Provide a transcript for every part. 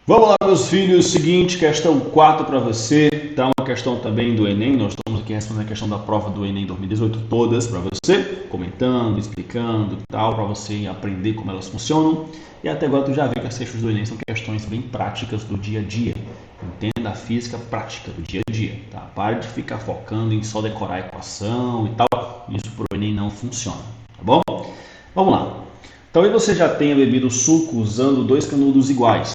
Vamos lá, meus filhos. Seguinte, questão 4 para você. Tá uma questão também do Enem. Nós estamos aqui respondendo a questão da prova do Enem 2018 todas para você, comentando, explicando e tal, para você aprender como elas funcionam. E até agora tu já viu que as questões do Enem são questões bem práticas do dia a dia. Entenda a física prática do dia a dia, tá? Pare de ficar focando em só decorar a equação e tal. Isso para o Enem não funciona, tá bom? Vamos lá. Talvez você já tenha bebido suco usando dois canudos iguais.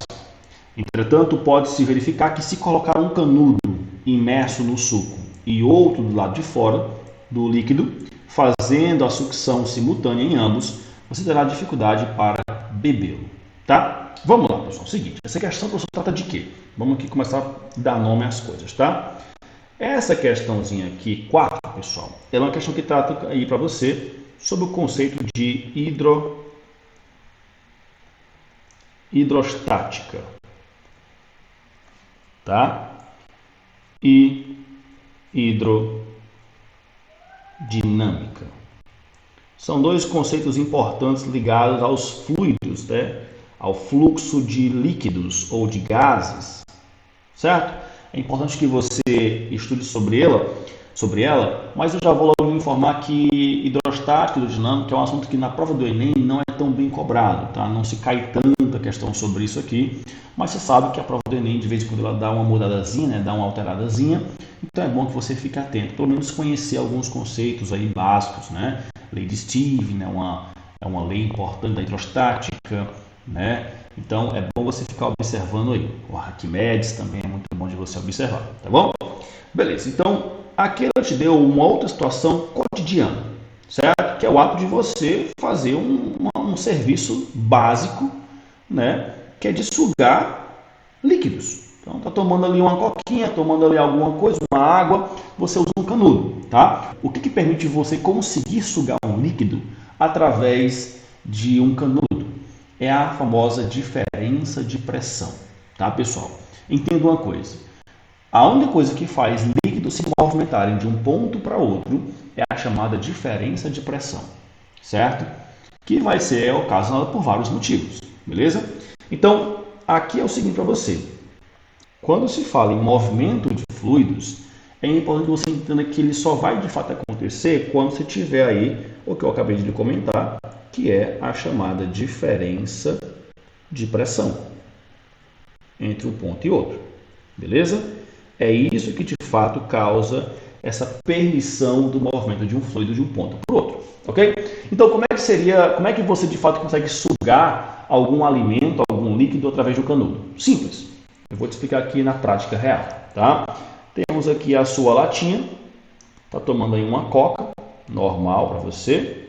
Entretanto, pode-se verificar que se colocar um canudo imerso no suco e outro do lado de fora do líquido, fazendo a sucção simultânea em ambos, você terá dificuldade para bebê-lo, tá? Vamos lá, pessoal. Seguinte, essa questão, professor, trata de quê? Vamos aqui começar a dar nome às coisas, tá? Essa questãozinha aqui, 4, pessoal, ela é uma questão que trata aí para você sobre o conceito de hidrostática, tá? E hidrodinâmica. São dois conceitos importantes ligados aos fluidos, né? Ao fluxo de líquidos ou de gases, certo? É importante que você estude sobre ela, mas eu já vou logo lhe informar que hidrostática e hidrodinâmica é um assunto que na prova do Enem não é tão bem cobrado, tá? Não se cai tanta questão sobre isso aqui, mas você sabe que a prova do Enem de vez em quando ela dá uma mudadazinha, né? Dá uma alteradazinha, então é bom que você fique atento, pelo menos conhecer alguns conceitos aí básicos, né? Lei de Steve, né? É uma lei importante da hidrostática, né? Então é bom você ficar observando aí. O Arquimedes também é muito bom de você observar, tá bom? Beleza, então aqui ela te deu uma outra situação cotidiana, certo? Que é o ato de você fazer um serviço básico, né? Que é de sugar líquidos. Então tá tomando ali uma coquinha, tomando ali alguma coisa, uma água, você usa um canudo, tá? O que permite você conseguir sugar um líquido através de um canudo? É a famosa diferença de pressão, tá, pessoal? Entenda uma coisa. A única coisa que faz líquidos se movimentarem de um ponto para outro é a chamada diferença de pressão, certo? Que vai ser ocasionada por vários motivos, beleza? Então, aqui é o seguinte para você. Quando se fala em movimento de fluidos, é importante que você entenda que ele só vai de fato acontecer quando você tiver aí o que eu acabei de comentar, que é a chamada diferença de pressão entre um ponto e outro, beleza? É isso que de fato causa essa permissão do movimento de um fluido de um ponto para o outro, ok? Então, como é que você de fato consegue sugar algum alimento, algum líquido através do canudo? Simples. Eu vou te explicar aqui na prática real, tá? Temos aqui a sua latinha, tá tomando aí uma coca normal para você.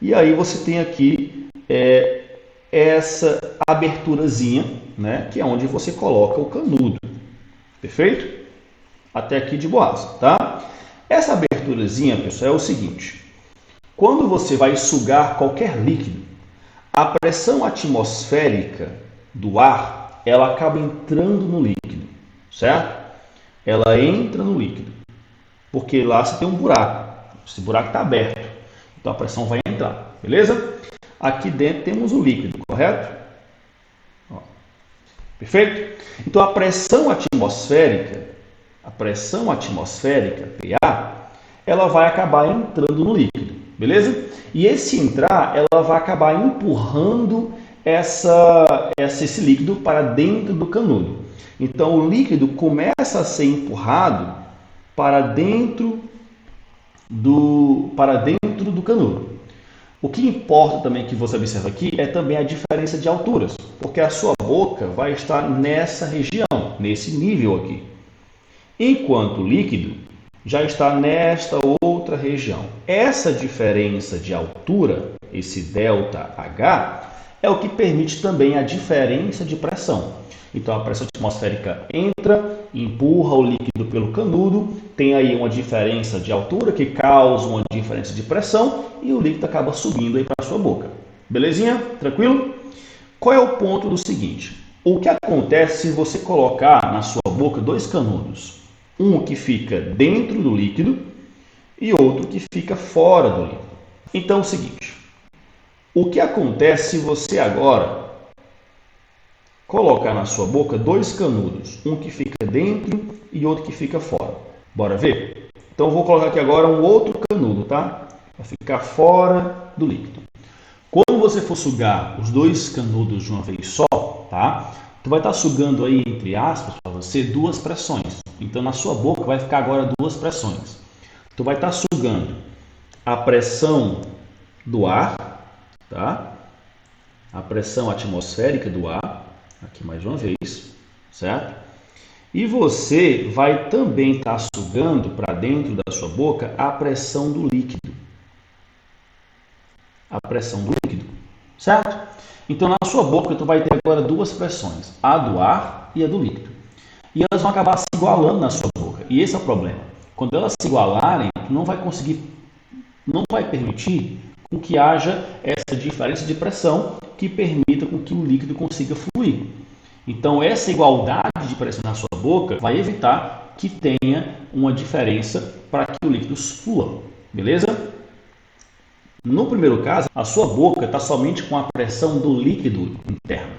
E aí você tem aqui essa aberturazinha, né, que é onde você coloca o canudo. Perfeito? Até aqui de boas, tá? Essa aberturazinha, pessoal, é o seguinte. Quando você vai sugar qualquer líquido, a pressão atmosférica do ar, ela acaba entrando no líquido, certo? Ela entra no líquido, porque lá você tem um buraco. Esse buraco está aberto, então a pressão vai entrar, beleza? Aqui dentro temos o líquido, correto? Ó, perfeito? Então a pressão atmosférica, PA, ela vai acabar entrando no líquido, beleza? E esse entrar, ela vai acabar empurrando esse líquido para dentro do canudo. Então o líquido começa a ser empurrado para dentro do canudo. O que importa também que você observa aqui é também a diferença de alturas, porque a sua boca vai estar nessa região, nesse nível aqui, enquanto o líquido já está nesta outra região. Essa diferença de altura, esse ΔH, é o que permite também a diferença de pressão. Então a pressão atmosférica entra, empurra o líquido pelo canudo, tem aí uma diferença de altura que causa uma diferença de pressão e o líquido acaba subindo aí para a sua boca. Belezinha? Tranquilo? Qual é o ponto do seguinte? O que acontece se você colocar na sua boca dois canudos? Um que fica dentro do líquido e outro que fica fora do líquido. Então é o seguinte, o que acontece se você agora colocar na sua boca dois canudos, um que fica dentro e outro que fica fora. Bora ver? Então eu vou colocar aqui agora um outro canudo, tá? Vai ficar fora do líquido. Quando você for sugar os dois canudos de uma vez só, tá? Tu vai estar sugando aí, entre aspas, para você, duas pressões. Então na sua boca vai ficar agora duas pressões. Tu vai estar sugando a pressão do ar, tá? A pressão atmosférica do ar, aqui mais uma vez, certo? E você vai também estar sugando para dentro da sua boca a pressão do líquido. A pressão do líquido, certo? Então na sua boca tu vai ter agora duas pressões, a do ar e a do líquido. E elas vão acabar se igualando na sua boca. E esse é o problema. Quando elas se igualarem, tu não vai permitir com que haja essa diferença de pressão que permita com que o líquido consiga fluir. Então essa igualdade de pressão na sua boca vai evitar que tenha uma diferença para que o líquido flua, beleza? No primeiro caso, a sua boca está somente com a pressão do líquido interno,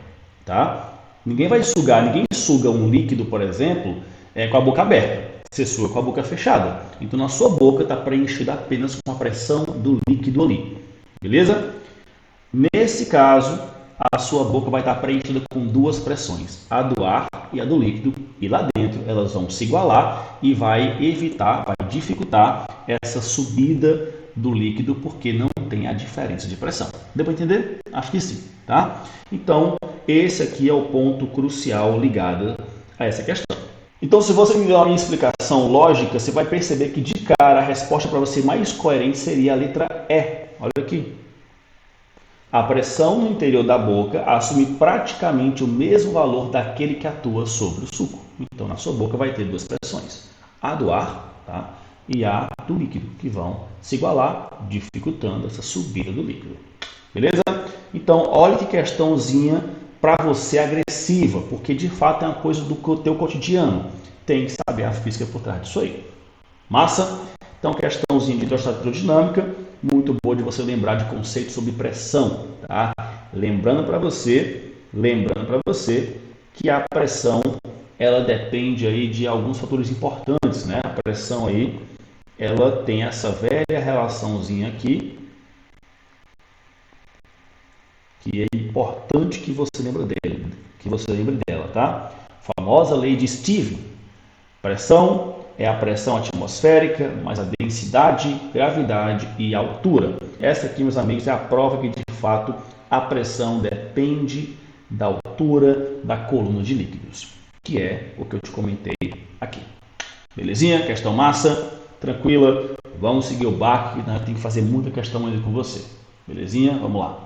tá? Ninguém suga um líquido, por exemplo, com a boca aberta. Você suga com a boca fechada. Então, na sua boca está preenchida apenas com a pressão do líquido ali, beleza? Nesse caso, a sua boca vai estar preenchida com duas pressões, a do ar e a do líquido, e lá dentro elas vão se igualar e vai dificultar essa subida do líquido porque não tem a diferença de pressão. Deu para entender? Acho que sim, tá? Então, esse aqui é o ponto crucial ligado a essa questão. Então, se você me der uma explicação lógica, você vai perceber que de cara a resposta para você mais coerente seria a letra E. Olha aqui. A pressão no interior da boca assume praticamente o mesmo valor daquele que atua sobre o suco. Então, na sua boca vai ter duas pressões, a do ar, tá? E a do líquido, que vão se igualar, dificultando essa subida do líquido. Beleza? Então, olha que questãozinha para você agressiva, porque de fato é uma coisa do teu cotidiano. Tem que saber a física por trás disso aí. Massa? Então, questãozinha de hidrostaticodinâmica, muito boa de você lembrar de conceitos sobre pressão, tá? Lembrando para você que a pressão ela depende aí de alguns fatores importantes, né? A pressão aí ela tem essa velha relaçãozinha aqui, que é importante que você lembre dela, tá? A famosa lei de Steve. Pressão é a pressão atmosférica, mais a densidade, gravidade e altura. Essa aqui, meus amigos, é a prova que, de fato, a pressão depende da altura da coluna de líquidos, que é o que eu te comentei aqui. Belezinha? Questão massa? Tranquila? Vamos seguir o barco, que nós temos que fazer muita questão ainda com você. Belezinha? Vamos lá.